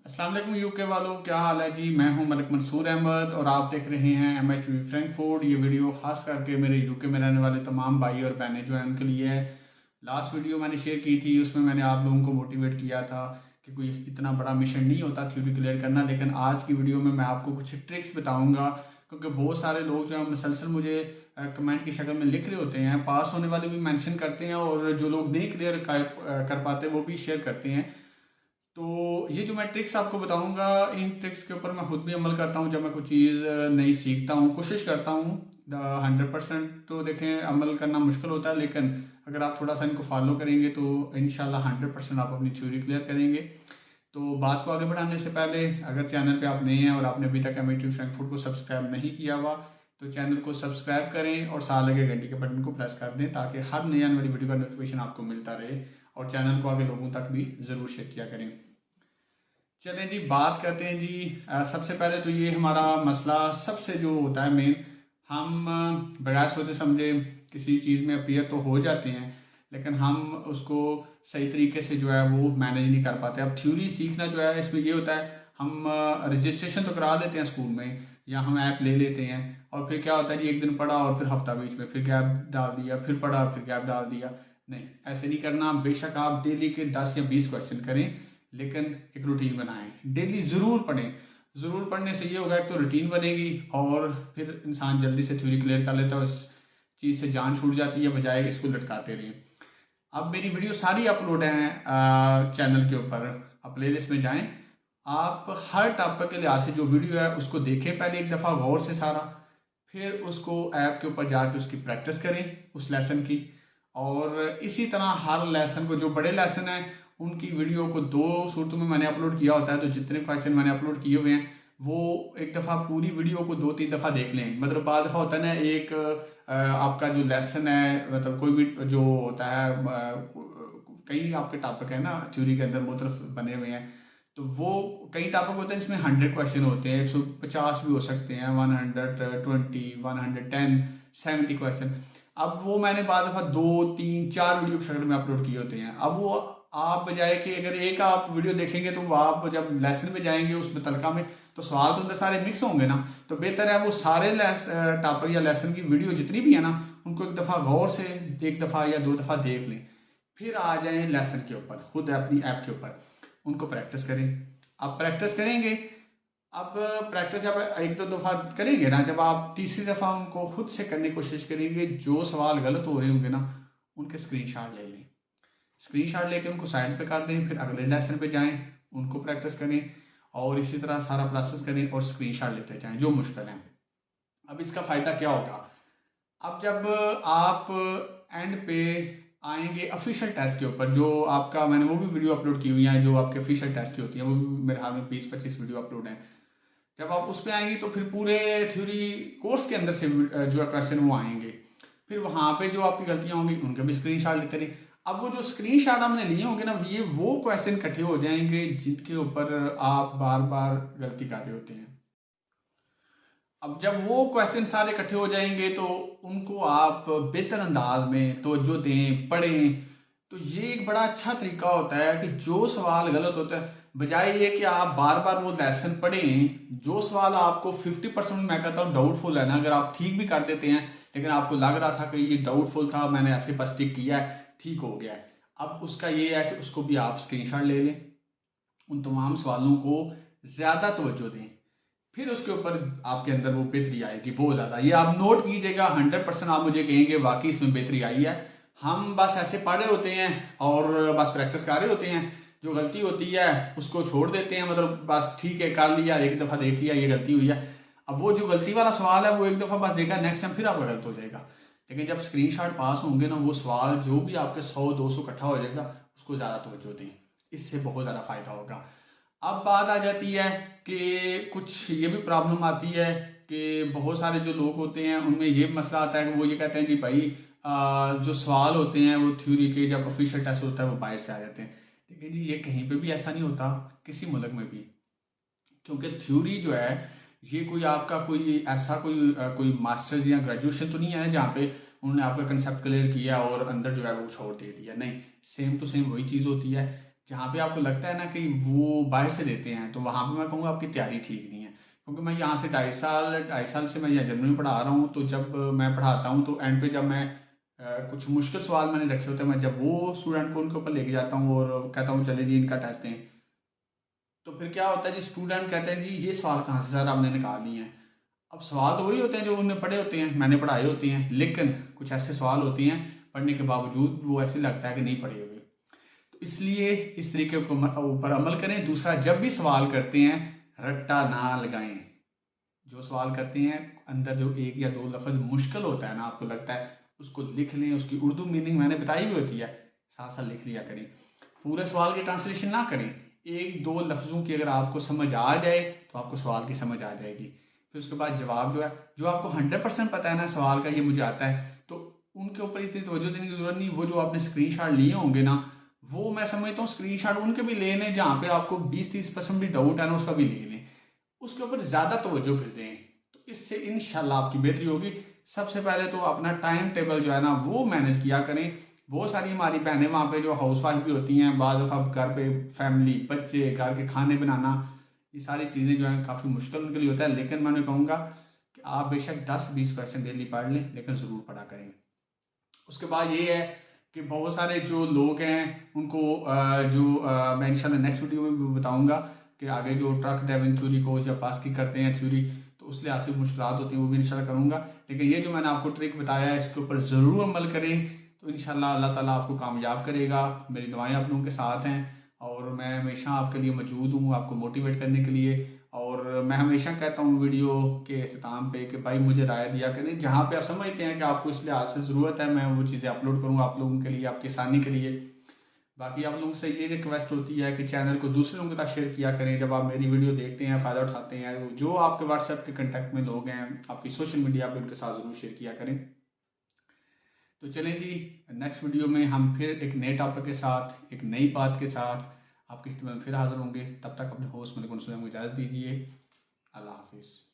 अस्सलाम वालेकुम यूके वालों, क्या हाल है जी। मैं हूं मलिक मंसूर अहमद और आप देख रहे हैं MHV फ्रैंकफर्ट। ये वीडियो खास करके मेरे यूके में रहने वाले तमाम भाई और बहनें जो हैं उनके लिए है। लास्ट वीडियो मैंने शेयर की थी, उसमें मैंने आप लोगों को मोटिवेट किया था कि कोई इतना बड़ा मिशन नहीं होता थ्योरी क्लियर करना। लेकिन आज की वीडियो में मैं आपको कुछ ट्रिक्स बताऊँगा, क्योंकि बहुत सारे लोग जो हैं मुसलसल मुझे कमेंट की शक्ल में लिख रहे होते हैं। पास होने वाले भी मेंशन करते हैं और जो लोग नहीं क्लियर कर पाते वो भी शेयर करते हैं। तो ये जो मैं ट्रिक्स आपको बताऊंगा, इन ट्रिक्स के ऊपर मैं खुद भी अमल करता हूँ। जब मैं कुछ चीज़ नई सीखता हूँ, कोशिश करता हूँ। 100% तो देखें अमल करना मुश्किल होता है, लेकिन अगर आप थोड़ा सा इनको फॉलो करेंगे तो इंशाल्लाह 100% आप अपनी थ्योरी क्लियर करेंगे। तो बात को आगे बढ़ाने से पहले, अगर चैनल पे आप नए हैं और आपने अभी तक MHV फ्रैंकफर्ट को सब्सक्राइब नहीं किया हुआ, तो चैनल को सब्सक्राइब करें और साथ लगे घंटी के बटन को प्रेस कर दें, ताकि हर नई आने वाली वीडियो का नोटिफिकेशन आपको मिलता रहे। और चैनल को आगे लोगों तक भी ज़रूर शेयर किया करें। चलें जी, बात करते हैं जी। सबसे पहले तो ये हमारा मसला सबसे जो होता है मेन, हम बगैर सोचे समझे किसी चीज़ में अपीयर तो हो जाते हैं, लेकिन हम उसको सही तरीके से जो है वो मैनेज नहीं कर पाते। अब थ्योरी सीखना जो है, इसमें ये होता है, हम रजिस्ट्रेशन तो करा लेते हैं स्कूल में, या हम ऐप ले लेते हैं, और फिर क्या होता है जी, एक दिन पढ़ा और फिर हफ्ता बीच में, फिर गैप डाल दिया, फिर पढ़ा फिर गैप डाल दिया। नहीं, ऐसे नहीं करना। बेशक आप डेली के 10 या 20 क्वेश्चन करें, लेकिन एक रूटीन बनाएं। डेली ज़रूर पढ़ें। ज़रूर पढ़ने से ये होगा, एक तो रूटीन बनेगी और फिर इंसान जल्दी से थ्योरी क्लियर कर लेता है। उस चीज़ से जान छूट जाती है, बजाय इसको लटकाते रहें। अब मेरी वीडियो सारी अपलोड हैं चैनल के ऊपर। आप प्ले लिस्ट में जाएं, आप हर टॉपिक के लिहाज से जो वीडियो है उसको देखें पहले एक दफ़ा गौर से सारा, फिर उसको ऐप के ऊपर जाके उसकी प्रैक्टिस करें उस लेसन की। और इसी तरह हर लेसन को, जो बड़े लेसन हैं उनकी वीडियो को 2 सूरतों में मैंने अपलोड किया होता है। तो जितने क्वेश्चन मैंने अपलोड किए हुए हैं वो एक दफ़ा पूरी वीडियो को 2-3 दफ़ा देख लें। मतलब बाद दफ़ा होता है ना, एक आपका जो लेसन है, मतलब कोई भी जो होता है, कई आपके टॉपिक है ना थ्योरी के अंदर मुख्तलिफ बने हुए हैं। तो वो कई टॉपिक होते हैं जिसमें 100 क्वेश्चन होते हैं, 150 भी हो सकते हैं, 120, 110, 70 क्वेश्चन। अब वो मैंने बाद दफ़ा 2-3-4 वीडियो की शक्ल में अपलोड किए होते हैं। अब वो आप बजाय कि अगर एक आप वीडियो देखेंगे, तो वो आप जब लेसन में जाएंगे उस मुतलका में, तो सवाल तो अंदर सारे मिक्स होंगे ना। तो बेहतर है वो सारे टॉपिक या लेसन की वीडियो जितनी भी है ना, उनको एक दफ़ा गौर से, एक दफ़ा या 2 दफ़ा देख लें, फिर आ जाएं लेसन के ऊपर, खुद अपनी ऐप के ऊपर उनको प्रैक्टिस करें। आप प्रैक्टिस करेंगे, अब प्रैक्टिस जब 1-2 दफ़ा करेंगे ना, जब आप तीसरी दफ़ा उनको खुद से करने की कोशिश करेंगे, जो सवाल गलत हो रहे होंगे ना, उनके स्क्रीनशॉट ले लें। स्क्रीनशॉट लेके उनको साइड पे कर दें, फिर अगले लेसन पे जाएं, उनको प्रैक्टिस करें, और इसी तरह सारा प्रोसेस करें और स्क्रीनशॉट लेते जाएं जो मुश्किल है। अब इसका फ़ायदा क्या होगा, अब जब आप एंड पे आएंगे ऑफिशियल टेस्ट के ऊपर, जो आपका, मैंने वो भी वीडियो अपलोड की हुई है जो आपके ऑफिशियल टेस्ट की होती है, वो भी मेरे हाल में 20-25 वीडियो अपलोड हैं। जब आप उस पर आएंगे तो फिर पूरे थ्योरी कोर्स के अंदर से जो क्वेश्चन वो आएंगे, फिर वहाँ पे जो आपकी गलतियाँ होंगी उनके भी स्क्रीनशॉट लेते रहिए। अब वो जो स्क्रीनशॉट हमने लिए होंगे ना, ये वो क्वेश्चन इकट्ठे हो जाएंगे जिनके ऊपर आप बार बार गलती कर रहे होते हैं। अब जब वो क्वेश्चन सारे इकट्ठे हो जाएंगे तो उनको आप बेहतर अंदाज में तवज्जो दें, पढ़ें। तो ये एक बड़ा अच्छा तरीका होता है कि जो सवाल गलत होता है, बजाय ये कि आप बार बार वो लेसन पढ़ें, जो सवाल आपको 50% मैं कहता हूँ डाउटफुल है ना, अगर आप ठीक भी कर देते हैं, लेकिन आपको लग रहा था कि ये डाउटफुल था, मैंने ऐसे बस टिक किया है, ठीक हो गया है, अब उसका ये है कि उसको भी आप स्क्रीनशॉट ले लें, उन तमाम सवालों को ज़्यादा तवज्जो दें, फिर उसके ऊपर आपके अंदर वो बेहतरी आएगी बहुत ज़्यादा। ये आप नोट कीजिएगा, 100% आप मुझे कहेंगे वाकई इसमें बेहतरी आई है। हम बस ऐसे पढ़ रहे होते हैं और बस प्रैक्टिस कर रहे होते हैं, जो गलती होती है उसको छोड़ देते हैं, मतलब बस ठीक है कर लिया, एक दफ़ा देख लिया ये गलती हुई है। अब वो जो गलती वाला सवाल है वो एक दफ़ा बस देखा, नेक्स्ट टाइम फिर आपका गलत हो जाएगा। लेकिन जब स्क्रीनशॉट पास होंगे ना, वो सवाल जो भी आपके 100-200 इकट्ठा हो जाएगा, उसको ज़्यादा तवज्जो दें, इससे बहुत ज़्यादा फ़ायदा होगा। अब बात आ जाती है कि कुछ ये भी प्रॉब्लम आती है कि बहुत सारे जो लोग होते हैं उनमें ये मसला आता है कि वो ये कहते हैं कि भाई जो सवाल होते हैं वो थ्योरी के जब ऑफिशियल टेस्ट होता है वो बाहर से आ जाते हैं। लेकिन जी ये कहीं पे भी ऐसा नहीं होता, किसी मुल्क में भी। क्योंकि थ्योरी जो है, ये कोई आपका कोई ऐसा कोई मास्टर्स या ग्रेजुएशन तो नहीं है जहाँ पे उन्होंने आपका कंसेप्ट क्लियर किया और अंदर जो है वो छोड़ दे दिया। नहीं, सेम टू सेम वही चीज़ होती है। जहाँ पे आपको लगता है ना कि वो बाहर से देते हैं, तो वहाँ पे मैं कहूँगा आपकी तैयारी ठीक नहीं है। क्योंकि मैं यहाँ से ढाई साल से मैं यहाँ जर्मनी में पढ़ा रहा हूँ, तो जब मैं पढ़ाता हूँ तो एंड पे जब मैं कुछ मुश्किल सवाल मैंने रखे होते हैं, मैं जब वो स्टूडेंट को उनके ऊपर लेके जाता हूँ और कहता हूँ चले जी इनका टेस्ट दें, तो फिर क्या होता है जी, स्टूडेंट कहते हैं जी ये सवाल कहाँ से सर आपने निकाल लिए हैं। अब सवाल तो वही होते हैं जो उन्होंने पढ़े होते हैं, मैंने पढ़ाए होते हैं, लेकिन कुछ ऐसे सवाल होते हैं पढ़ने के बावजूद वो ऐसे लगता है कि नहीं पढ़े हुए। तो इसलिए इस तरीके को ऊपर अमल करें। दूसरा, जब भी सवाल करते हैं रट्टा ना लगाएं। जो सवाल करते हैं अंदर जो एक या दो लफ्ज मुश्किल होता है ना, आपको लगता है, उसको लिख लें, उसकी उर्दू मीनिंग मैंने बताई हुई होती है, साथ साथ लिख लिया करें। पूरे सवाल की ट्रांसलेशन ना करें, एक दो लफ्ज़ों की अगर आपको समझ आ जाए तो आपको सवाल की समझ आ जाएगी। फिर उसके बाद जवाब जो है, जो आपको 100% पता है ना सवाल का ये मुझे आता है, तो उनके ऊपर इतनी तवज्जो देने की जरूरत नहीं। वो जो आपने स्क्रीनशॉट लिए होंगे ना, वो मैं समझता हूँ स्क्रीनशॉट उनके भी ले लें जहाँ पे आपको 20-30% भी डाउट है ना, उसका भी ले लें, उसके ऊपर ज़्यादा तवज्जो फिर दें, तो इससे इंशाल्लाह आपकी बेहतरी होगी। सबसे पहले तो अपना टाइम टेबल जो है ना वो मैनेज किया करें। बहुत सारी हमारी बहनें वहाँ पे जो हाउस वाइफ भी होती हैं, बाद दफ़ा घर पे फैमिली, बच्चे, घर के खाने बनाना, ये सारी चीज़ें जो हैं काफ़ी मुश्किल उनके लिए होता है। लेकिन मैं कहूँगा कि आप बेशक 10-20 क्वेश्चन डेली पढ़ लें, लेकिन ज़रूर पढ़ा करें। उसके बाद ये है कि बहुत सारे जो लोग हैं उनको मैं इंशाल्लाह नेक्स्ट वीडियो में भी बताऊंगा कि आगे जो ट्रक ड्राइविंग थ्योरी कोर्स या पास की करते हैं थ्योरी, तो उस लिहाज से मुश्किलात होती हैं, वो भी इंशाल्लाह करूंगा। लेकिन ये जो मैंने आपको ट्रिक बताया है इसके ऊपर ज़रूर अमल करें, तो इंशाल्लाह अल्लाह ताला आपको कामयाब करेगा। मेरी दुआएं आप लोगों के साथ हैं और मैं हमेशा आपके लिए मौजूद हूँ, आपको मोटिवेट करने के लिए। और मैं हमेशा कहता हूँ वीडियो के अख्ताम पे कि भाई मुझे राय दिया करें, जहाँ पे आप समझते हैं कि आपको इस लिहाज से ज़रूरत है, मैं वो चीज़ें अपलोड करूँ आप लोगों के लिए, आपकी आसानी के लिए। बाकी आप लोगों से ये रिक्वेस्ट होती है कि चैनल को दूसरे लोगों के साथ शेयर किया करें। जब आप मेरी वीडियो देखते हैं, फ़ायदा उठाते हैं, जो आपके व्हाट्सएप के कंटेक्ट में लोग हैं, आपकी सोशल मीडिया पर, उनके साथ ज़रूर शेयर किया करें। तो चलें जी, नेक्स्ट वीडियो में हम फिर एक नए टॉपिक के साथ, एक नई बात के साथ आपकी खिदमत में फिर हाजिर होंगे। तब तक अपने होस्ट मलिक मंसूर को इजाज़त दीजिए। अल्लाह हाफिज़।